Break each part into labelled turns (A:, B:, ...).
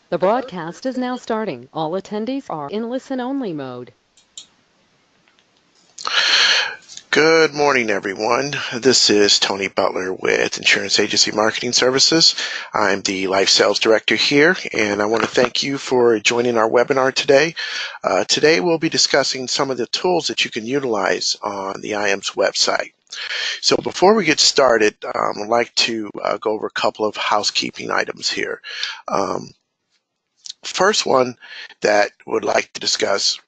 A: The broadcast is now starting. All attendees are in listen-only mode.
B: Good morning, everyone. This is Tony Butler with Insurance Agency Marketing Services. I'm the Life Sales Director here, and I want to thank you for joining our webinar today. Today we'll be discussing some of the tools that you can utilize on the IAMS website. So before we get started, I'd like to go over a couple of housekeeping items here. First one that would like to discuss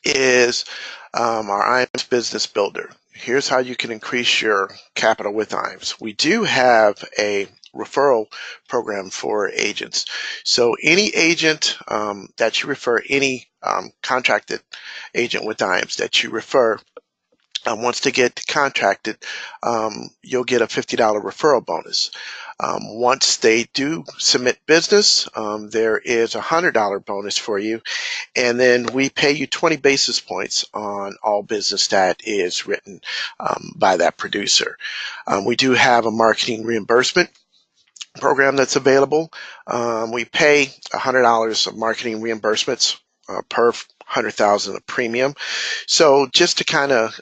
B: is our IAMS Business Builder. Here's how you can increase your capital with IAMS. We do have a referral program for agents. So any agent that you refer, any contracted agent with IAMS that you refer, once they get contracted, you'll get a $50 referral bonus. Once they do submit business, there is a $100 bonus for you, and then we pay you 20 basis points on all business that is written by that producer. We do have a marketing reimbursement program that's available. We pay $100 of marketing reimbursements per 100,000 of premium. So just to kind of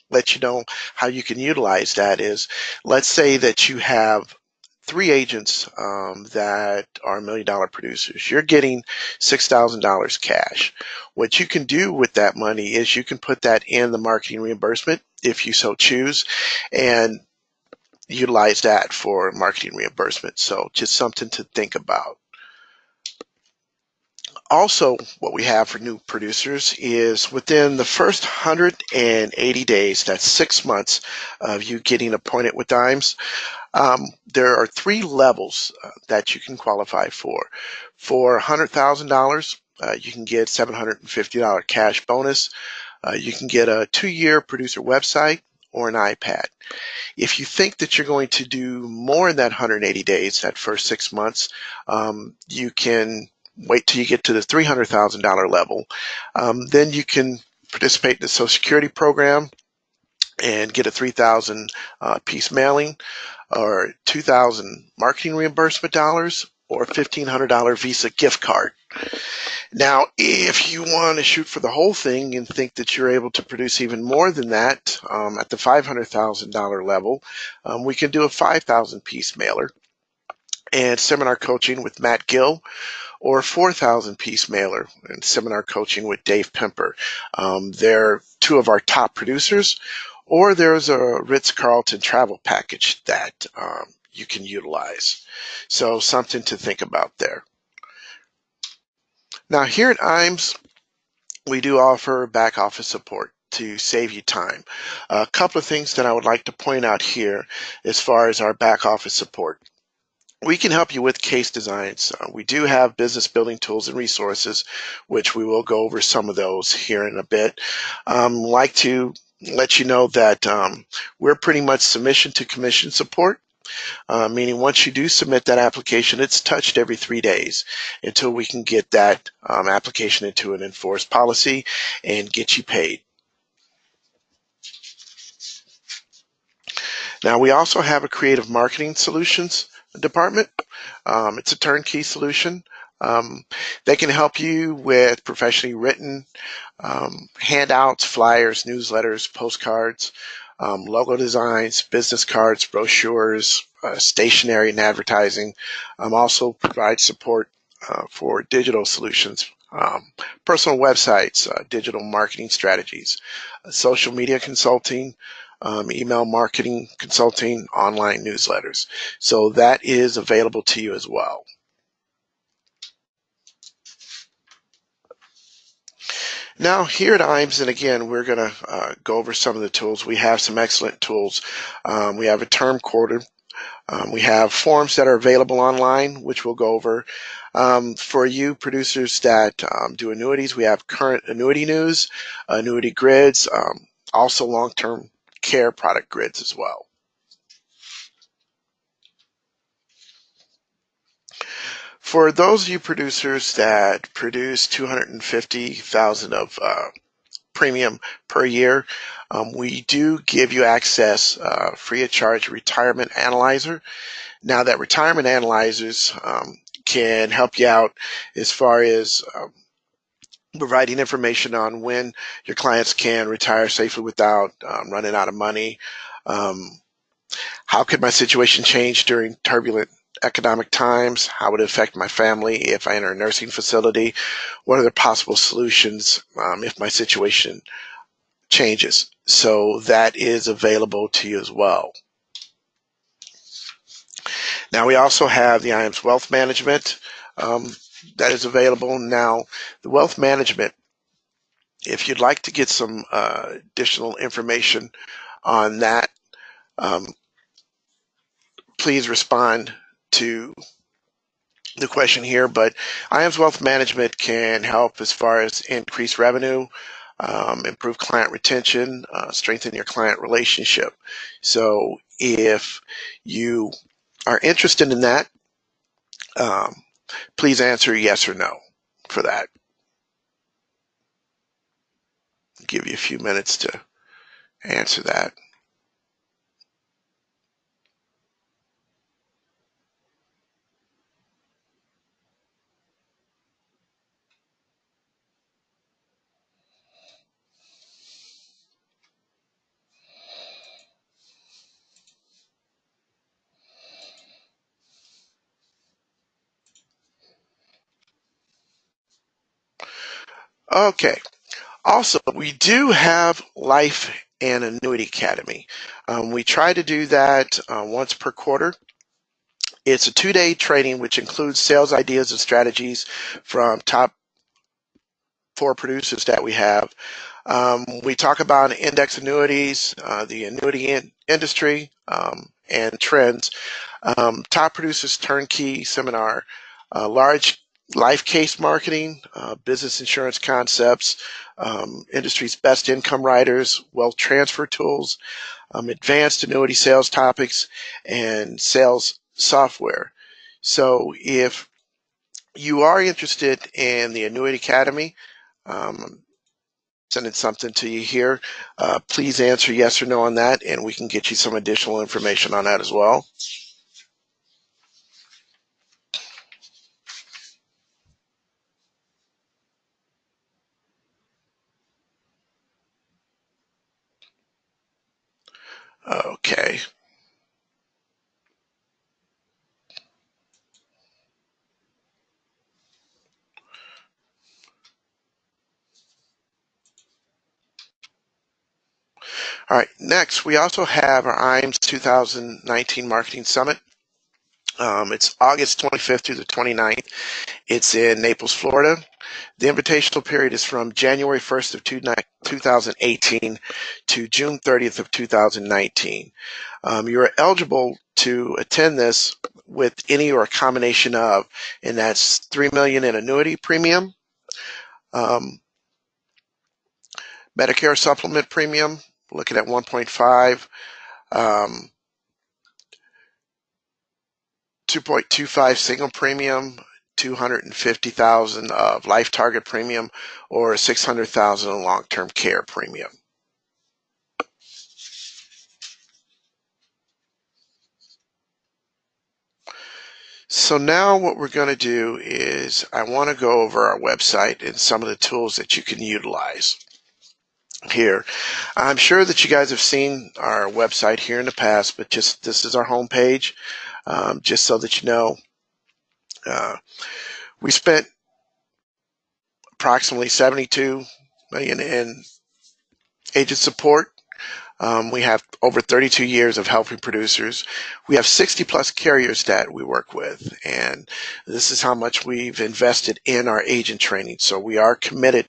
B: let you know how you can utilize that is, let's say that you have 3 agents that are $1 million producers. You're getting $6,000 cash. What you can do with that money is you can put that in the marketing reimbursement if you so choose, and utilize that for marketing reimbursement. So just something to think about. Also, what we have for new producers is within the first 180 days, that's 6 months of you getting appointed with IAMS, there are 3 levels that you can qualify for. For $100,000, you can get $750 cash bonus. You can get a 2-year producer website or an iPad. If you think that you're going to do more in that 180 days, that first 6 months, you can wait till you get to the $300,000 level. Then you can participate in the Social Security program and get a 3,000 piece mailing, or 2,000 marketing reimbursement dollars, or $1,500 Visa gift card. Now, if you want to shoot for the whole thing and think that you're able to produce even more than that at the $500,000 level, we can do a 5,000 piece mailer and seminar coaching with Matt Gill, or 4,000 piece mailer and seminar coaching with Dave Pemper. They're 2 of our top producers. Or there's a Ritz-Carlton travel package that you can utilize. So something to think about there. Now here at IAMS, we do offer back office support to save you time. A couple of things that I would like to point out here as far as our back office support. We can help you with case designs. We do have business building tools and resources, which we will go over some of those here in a bit. Like to let you know that we're pretty much submission to commission support, meaning once you do submit that application, it's touched every 3 days until we can get that application into an enforced policy and get you paid. Now, we also have a creative marketing solutions department. It's a turnkey solution. They can help you with professionally written handouts, flyers, newsletters, postcards, logo designs, business cards, brochures, stationery and advertising. Also provide support for digital solutions, personal websites, digital marketing strategies, social media consulting, email marketing consulting, online newsletters. So that is available to you as well. Now here at IAMS, and again, we're going to go over some of the tools. We have some excellent tools. We have a term quarter. We have forms that are available online, which we'll go over. For you producers that do annuities, we have current annuity news, annuity grids, also long-term care product grids as well. For those of you producers that produce $250,000 of premium per year, we do give you access free of charge retirement analyzer. Now that retirement analyzers can help you out as far as providing information on when your clients can retire safely without running out of money. How could my situation change during turbulent economic times? How would it affect my family if I enter a nursing facility? What are the possible solutions if my situation changes? So that is available to you as well. Now we also have the IAMS Wealth Management that is available. Now the Wealth Management, if you'd like to get some additional information on that, please respond to the question here. But IAMS Wealth Management can help as far as increase revenue, improve client retention, strengthen your client relationship. So if you are interested in that, please answer yes or no for that. I'll give you a few minutes to answer that. Okay. Also, we do have Life and Annuity Academy. We try to do that once per quarter. It's a 2-day training which includes sales ideas and strategies from top 4 producers that we have. We talk about index annuities, the annuity industry, and trends. Top producers turnkey seminar, large life case marketing, business insurance concepts, industry's best income writers, wealth transfer tools, advanced annuity sales topics, and sales software. So if you are interested in the Annuity Academy, sending something to you here, please answer yes or no on that, and we can get you some additional information on that as well. Okay. All right, next we also have our IAMS 2019 Marketing Summit. It's August 25th through the 29th. It's in Naples, Florida. The invitational period is from January 1st of 2018 to June 30th of 2019. You're eligible to attend this with any or a combination of, and that's $3 million in annuity premium, Medicare supplement premium, looking at 1.5, 2.25 single premium, 250,000 of life target premium, or 600,000 in long-term care premium. So now what we're going to do is I want to go over our website and some of the tools that you can utilize here. I'm sure that you guys have seen our website here in the past, but just this is our home page, just so that you know. We spent approximately $72 million in agent support. We have over 32 years of helping producers. We have 60 plus carriers that we work with, and this is how much we've invested in our agent training. So we are committed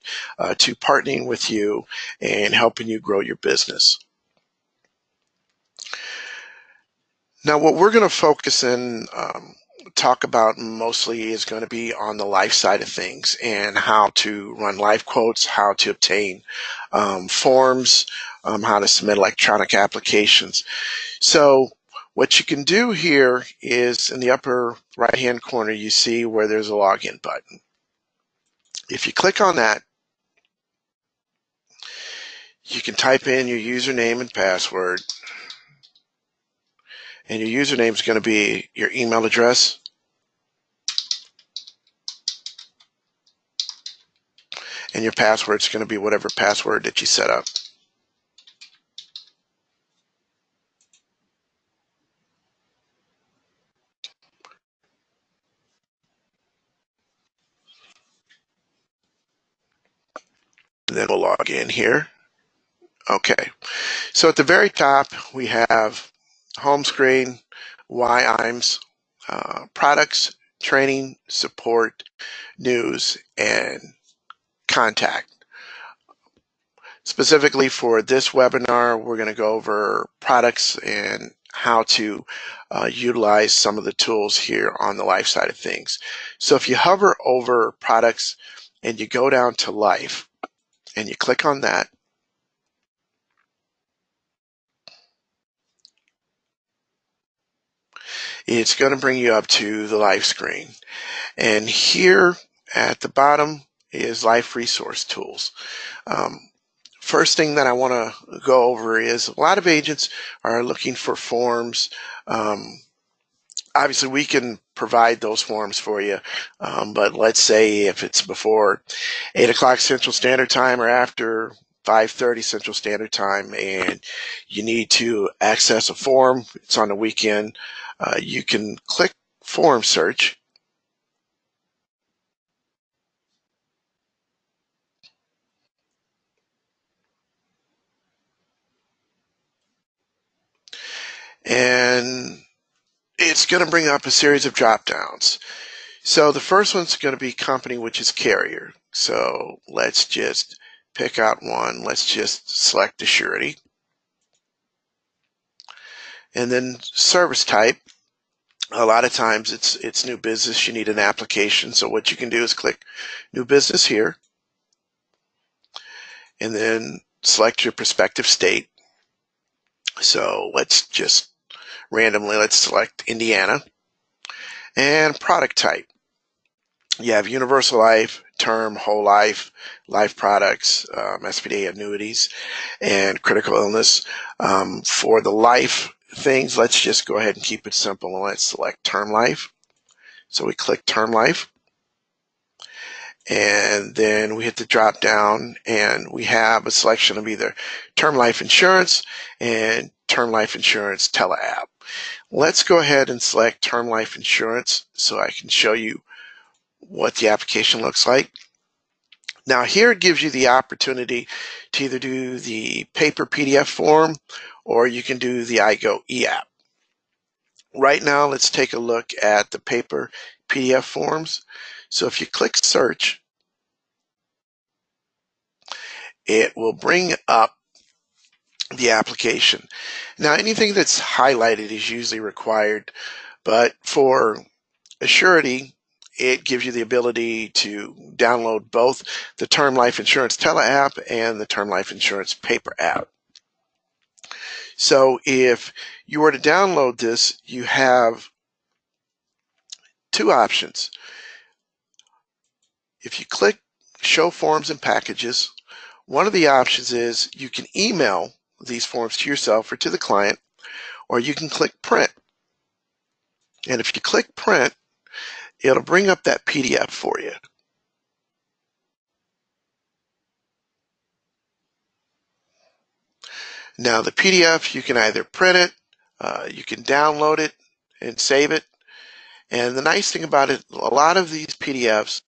B: to partnering with you and helping you grow your business. Now, what we're going to focus and talk about mostly is going to be on the life side of things and how to run life quotes, how to obtain forms, how to submit electronic applications. So what you can do here is in the upper right hand corner you see where there's a login button. If you click on that, you can type in your username and password, and your username is going to be your email address. And your password is going to be whatever password that you set up. And then we'll log in here. Okay, so at the very top we have home screen, why IAMS, products, training, support, news, and contact. Specifically for this webinar, we're going to go over products and how to utilize some of the tools here on the life side of things. So if you hover over products and you go down to life and you click on that, it's going to bring you up to the life screen. And here at the bottom is life resource tools. First thing that I want to go over is a lot of agents are looking for forms. Obviously, we can provide those forms for you, but let's say if it's before 8 o'clock Central Standard Time or after 5:30 Central Standard Time and you need to access a form, it's on the weekend, you can click form search. And it's going to bring up a series of drop downs. So the first one's going to be company, which is carrier. So let's just pick out one. Let's just select the surety. And then service type. A lot of times it's new business. You need an application. So what you can do is click new business here. And then select your prospective state. So let's just randomly, let's select Indiana. And product type. You have universal life, term, whole life, life products, SPDA annuities, and critical illness. For the life things, let's just go ahead and keep it simple and let's select term life. So we click term life. And then we hit the drop down and we have a selection of either term life insurance and term life insurance tele app. Let's go ahead and select term life insurance so I can show you what the application looks like. Now here it gives you the opportunity to either do the paper PDF form or you can do the iGo e-app. Right now let's take a look at the paper PDF forms. So if you click search, it will bring up the application. Now anything that's highlighted is usually required, but for a surety, it gives you the ability to download both the Term Life Insurance Tele app and the Term Life Insurance Paper app. So if you were to download this, you have two options. If you click Show Forms and Packages, one of the options is you can email these forms to yourself or to the client, or you can click Print. And if you click Print, it'll bring up that PDF for you. Now the PDF, you can either print it, you can download it and save it. And the nice thing about it, a lot of these PDFs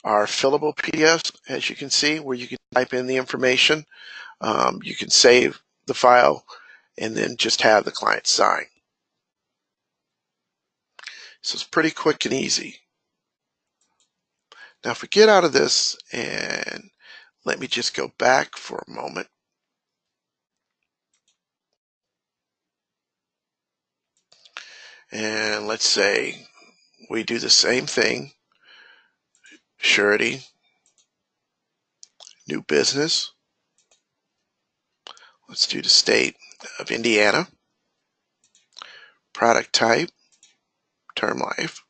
B: are fillable PDFs, as you can see, where you can type in the information. You can save the file and then just have the client sign. So it's pretty quick and easy. Now if we get out of this and let me just go back for a moment. And let's say we do the same thing, surety, new business. Let's do the state of Indiana, product type, term life,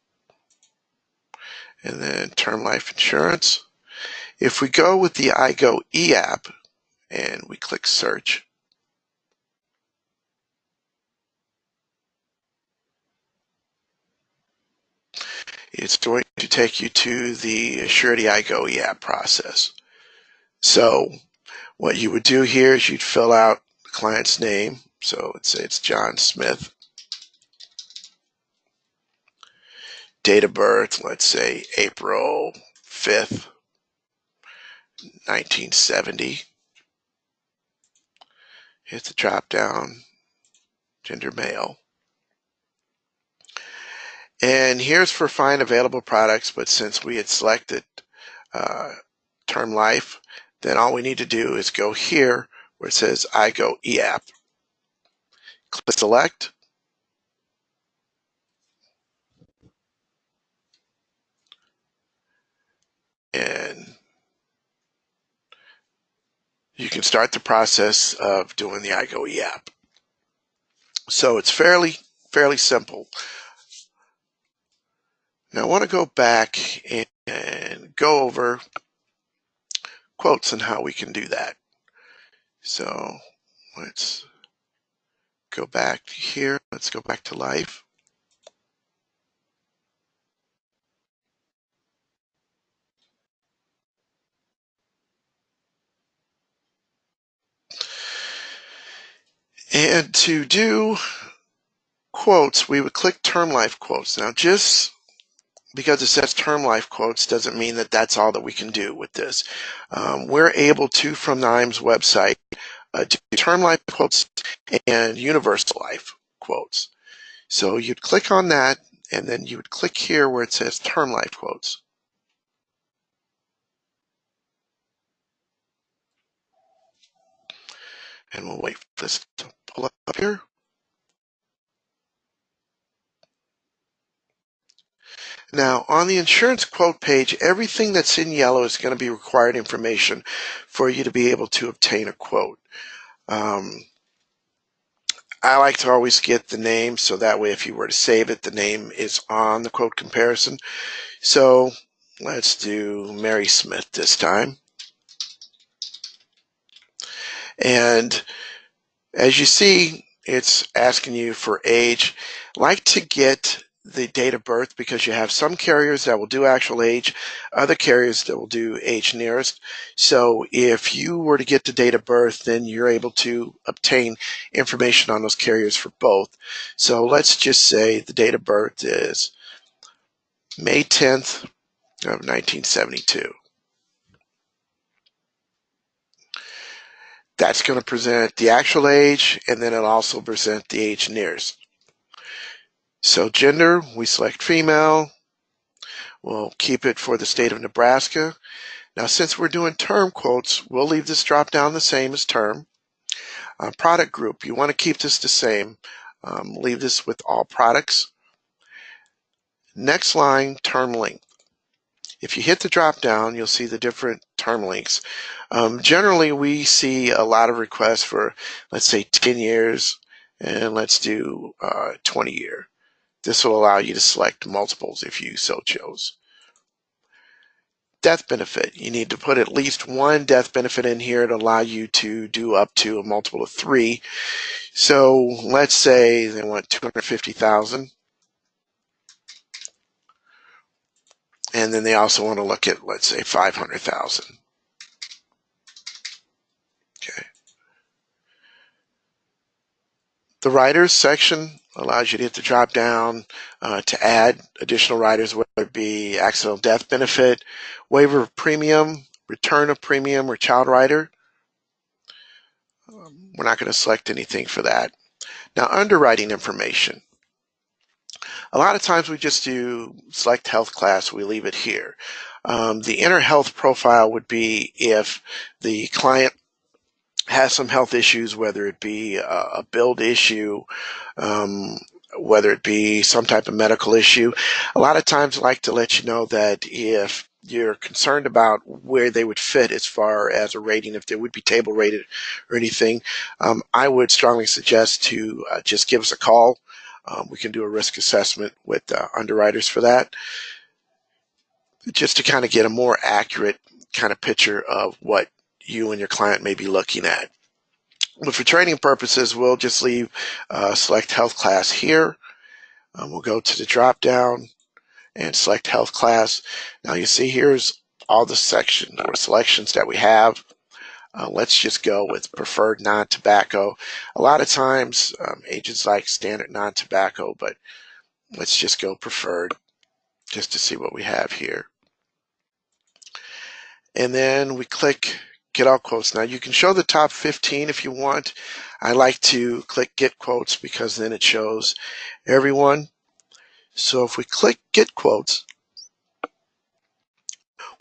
B: and then term life insurance. If we go with the iGo e-app and we click search, it's going to take you to the Surety iGo e-app process. So what you would do here is you'd fill out the client's name. So let's say it's John Smith. Date of birth, let's say April 5th, 1970. Hit the drop down, gender male. And here's for find available products, but since we had selected term life, then all we need to do is go here where it says IAMS. Click select. And you can start the process of doing the IAMS. So it's fairly simple. Now I want to go back and go over quotes and how we can do that. So let's go back here. Let's go back to life. And to do quotes, we would click term life quotes. Now just because it says term life quotes doesn't mean that that's all that we can do with this. We're able to, from the IAMS website, do term life quotes and universal life quotes. So you'd click on that, and then you would click here where it says term life quotes. And we'll wait for this to pull up here. Now, on the insurance quote page, everything that's in yellow is going to be required information for you to be able to obtain a quote. I like to always get the name, so that way if you were to save it, the name is on the quote comparison. So let's do Mary Smith this time. And as you see, it's asking you for age. Like to get the date of birth because you have some carriers that will do actual age, other carriers that will do age nearest. So if you were to get the date of birth, then you're able to obtain information on those carriers for both. So let's just say the date of birth is May 10th of 1972. That's going to present the actual age, and then it'll also present the age nearest. So gender, we select female. We'll keep it for the state of Nebraska. Now, since we're doing term quotes, we'll leave this drop down the same as term. Product group, you want to keep this the same. Leave this with all products. Next line, term length. If you hit the drop down, you'll see the different term lengths. Generally, we see a lot of requests for, let's say, 10 years, and let's do 20 year. This will allow you to select multiples if you so chose. Death benefit. You need to put at least one death benefit in here to allow you to do up to a multiple of 3. So let's say they want 250,000. And then they also want to look at, let's say, 500,000. Okay. The riders section allows you to hit the drop down to add additional riders, whether it be accidental death benefit, waiver of premium, return of premium, or child rider. We're not going to select anything for that. Now, underwriting information. A lot of times we just do select health class, we leave it here. The inner health profile would be if the client has some health issues, whether it be a build issue, whether it be some type of medical issue. A lot of times I like to let you know that if you're concerned about where they would fit as far as a rating, if they would be table rated or anything, I would strongly suggest to just give us a call. We can do a risk assessment with underwriters for that, just to kind of get a more accurate kind of picture of what you and your client may be looking at. But for training purposes, we'll just leave select health class here. We'll go to the drop down and select health class. Now you see here's all the sections or selections that we have. Let's just go with preferred non-tobacco. A lot of times agents like standard non-tobacco, but let's just go preferred just to see what we have here. And then we click Get All Quotes. Now you can show the top 15 if you want. I like to click Get Quotes because then it shows everyone. So if we click Get Quotes,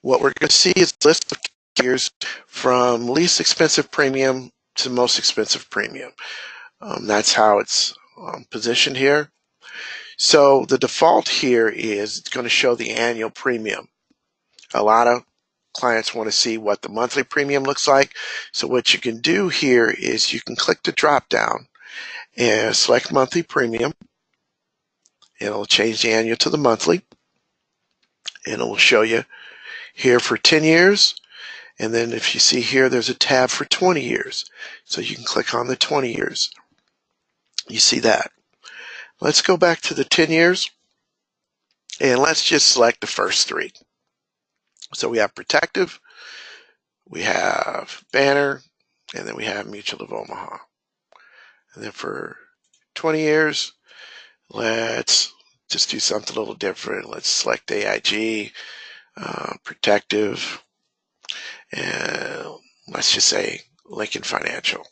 B: what we're going to see is a list of carriers from least expensive premium to most expensive premium. That's how it's positioned here. So the default here is it's going to show the annual premium. A lot of clients want to see what the monthly premium looks like. So what you can do here is you can click the drop down and select monthly premium. It'll change the annual to the monthly, and it will show you here for 10 years. And then if you see here, there's a tab for 20 years. So you can click on the 20 years. You see that. Let's go back to the 10 years, and let's just select the first three. So we have Protective, we have Banner, and then we have Mutual of Omaha. And then for 20 years, let's just do something a little different. Let's select AIG, Protective, and let's just say Lincoln Financial.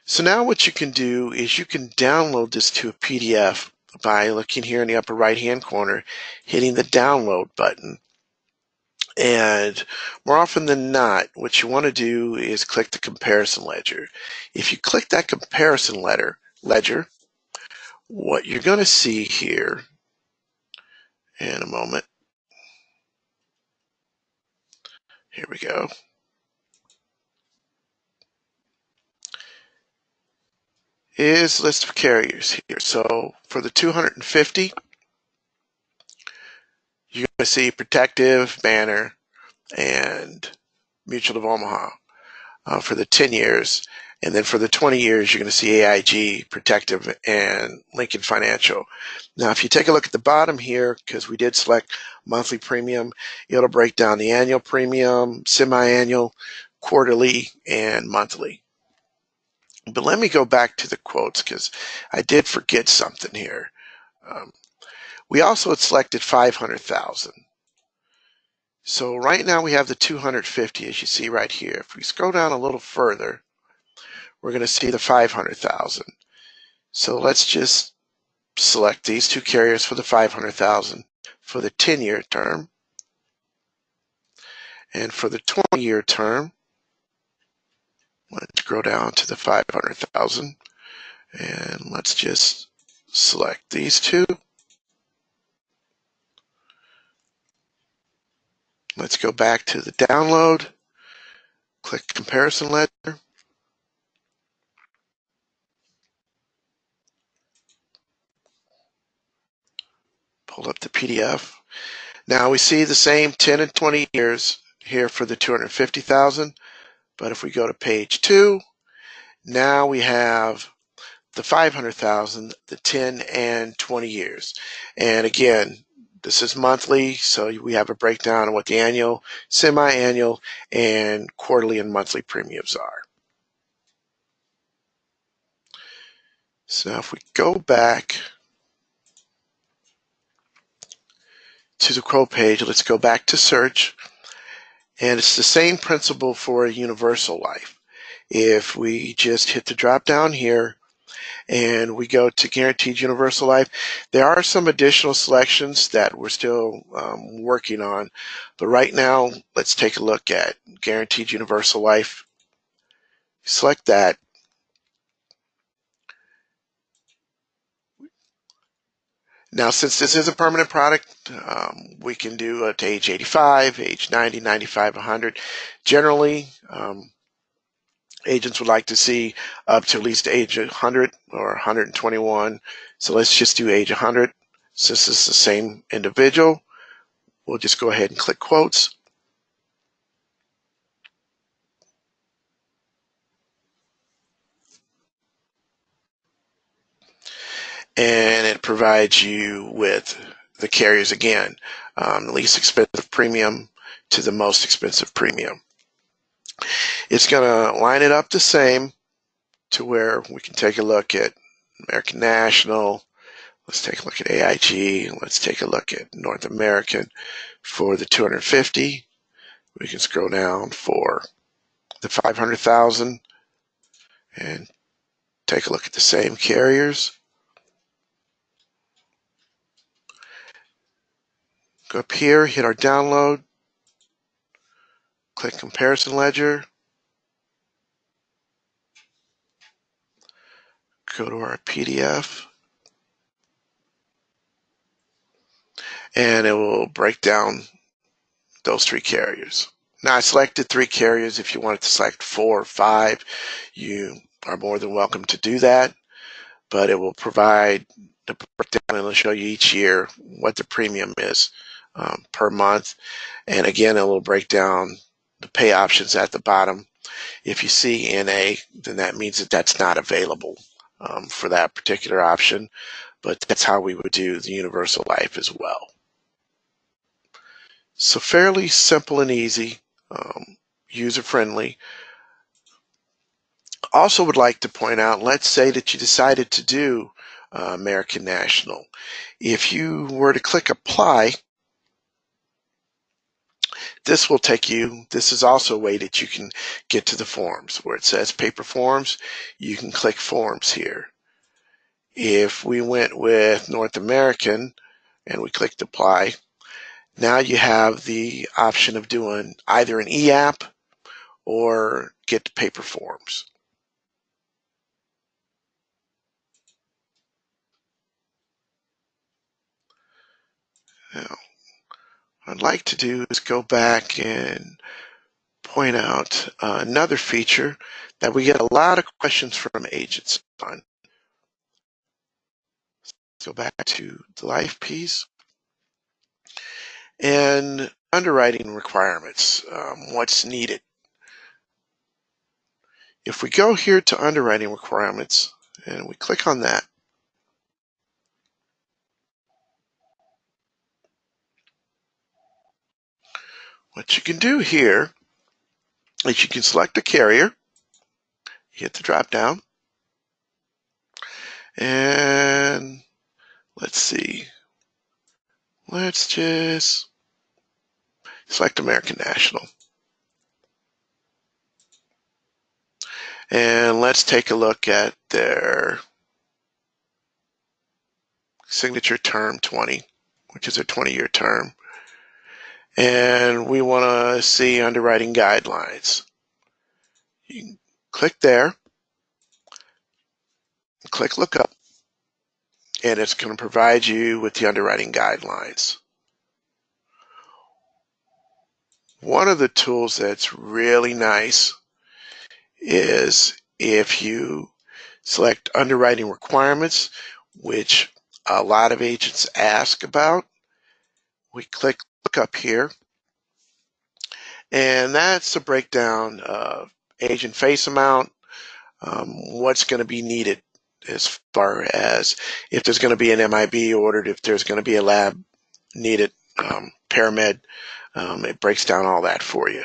B: So now what you can do is you can download this to a PDF by looking here in the upper right hand corner, hitting the download button. And more often than not, what you want to do is click the comparison ledger. If you click that comparison ledger, what you're going to see here in a moment, here we go, is list of carriers here. So for the 250, you're going to see Protective, Banner, and Mutual of Omaha for the 10 years. And then for the 20 years, you're going to see AIG, Protective, and Lincoln Financial. Now, if you take a look at the bottom here, because we did select monthly premium, it'll break down the annual premium, semi-annual, quarterly, and monthly. But let me go back to the quotes because I did forget something here. We also had selected 500,000. So right now we have the 250, as you see right here. If we scroll down a little further, we're going to see the 500,000. So let's just select these two carriers for the 500,000 for the 10-year term. And for the 20-year term, let's scroll down to the 500,000. And let's just select these two. Let's go back to the download, click comparison ledger. Pull up the PDF. Now we see the same 10 and 20 years here for the 250,000, but if we go to page 2, now we have the 500,000, the 10 and 20 years. And again, this is monthly, so we have a breakdown of what the annual, semi-annual, and quarterly and monthly premiums are. So now if we go back to the quote page, let's go back to search, and it's the same principle for a universal life. If we just hit the drop down here and we go to Guaranteed Universal Life, there are some additional selections that we're still working on, but right now let's take a look at Guaranteed Universal Life. Select that. Now, since this is a permanent product, we can do it to age 85, age 90, 95, 100. Generally, agents would like to see up to at least age 100 or 121. So let's just do age 100. Since it's the same individual, we'll just go ahead and click quotes. And it provides you with the carriers again, the least expensive premium to the most expensive premium. It's going to line it up the same to where we can take a look at American National. Let's take a look at AIG. Let's take a look at North American for the 250. We can scroll down for the 500,000 and take a look at the same carriers. Go up here, hit our download, click comparison ledger, go to our PDF, and it will break down those three carriers. Now I selected three carriers. If you wanted to select 4 or 5, you are more than welcome to do that, but it will provide the breakdown and it'll show you each year what the premium is per month. And again, it will break down the pay options at the bottom. If you see NA, then that means that that's not available for that particular option, but that's how we would do the universal life as well. So fairly simple and easy, user-friendly. Also would like to point out, let's say that you decided to do American National. If you were to click apply, this will take you, this is also a way that you can get to the forms. Where it says paper forms, you can click forms here. If we went with North American and we clicked apply, now you have the option of doing either an e-app or get the paper forms. Now, what I'd like to do is go back and point out another feature that we get a lot of questions from agents on. Let's go back to the life piece. And underwriting requirements, what's needed. If we go here to underwriting requirements and we click on that, what you can do here is you can select a carrier, hit the drop down, and let's see, let's just select American National. And let's take a look at their signature term 20, which is a 20-year term. And we want to see underwriting guidelines. You can click there, click look up, and it's going to provide you with the underwriting guidelines. One of the tools that's really nice is if you select underwriting requirements, which a lot of agents ask about, we click look up here, and that's a breakdown of agent face amount, what's going to be needed as far as if there's going to be an MIB ordered, if there's going to be a lab needed, paramed, it breaks down all that for you.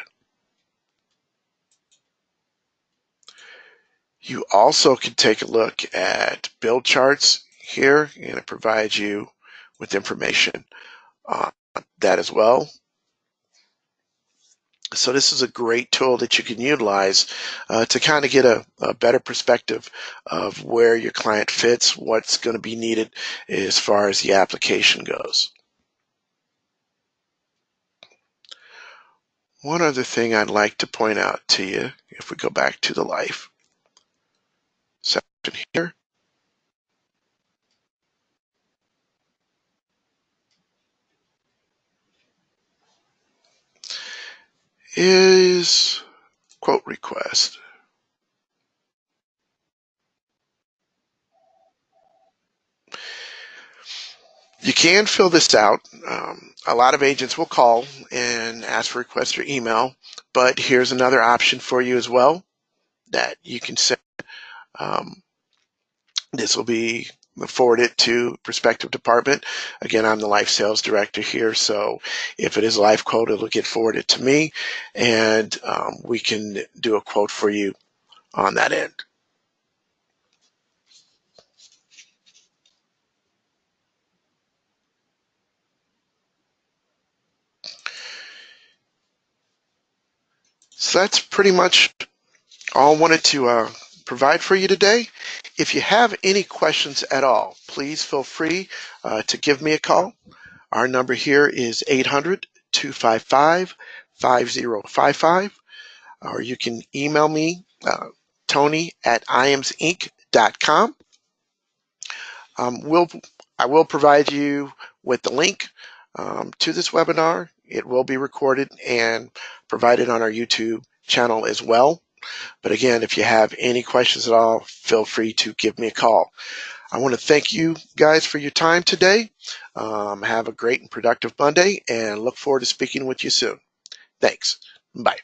B: You also can take a look at build charts here, and it provides you with information on that as well. So this is a great tool that you can utilize to kind of get a better perspective of where your client fits, what's going to be needed as far as the application goes. One other thing I'd like to point out to you, if we go back to the life section here, is quote request. You can fill this out. A lot of agents will call and ask for requests or email, but here's another option for you as well that you can send. This will be forward it to prospective department. Again, I'm the life sales director here, so if it is a life quote, it'll get forwarded to me, and we can do a quote for you on that end. So that's pretty much all I wanted to provide for you today. If you have any questions at all, please feel free to give me a call. Our number here is 800-255-5055, or you can email me, Tony@IAMSinc.com. I will provide you with the link to this webinar. It will be recorded and provided on our YouTube channel as well. But again, if you have any questions at all, feel free to give me a call. I want to thank you guys for your time today. Have a great and productive Monday, and look forward to speaking with you soon. Thanks. Bye.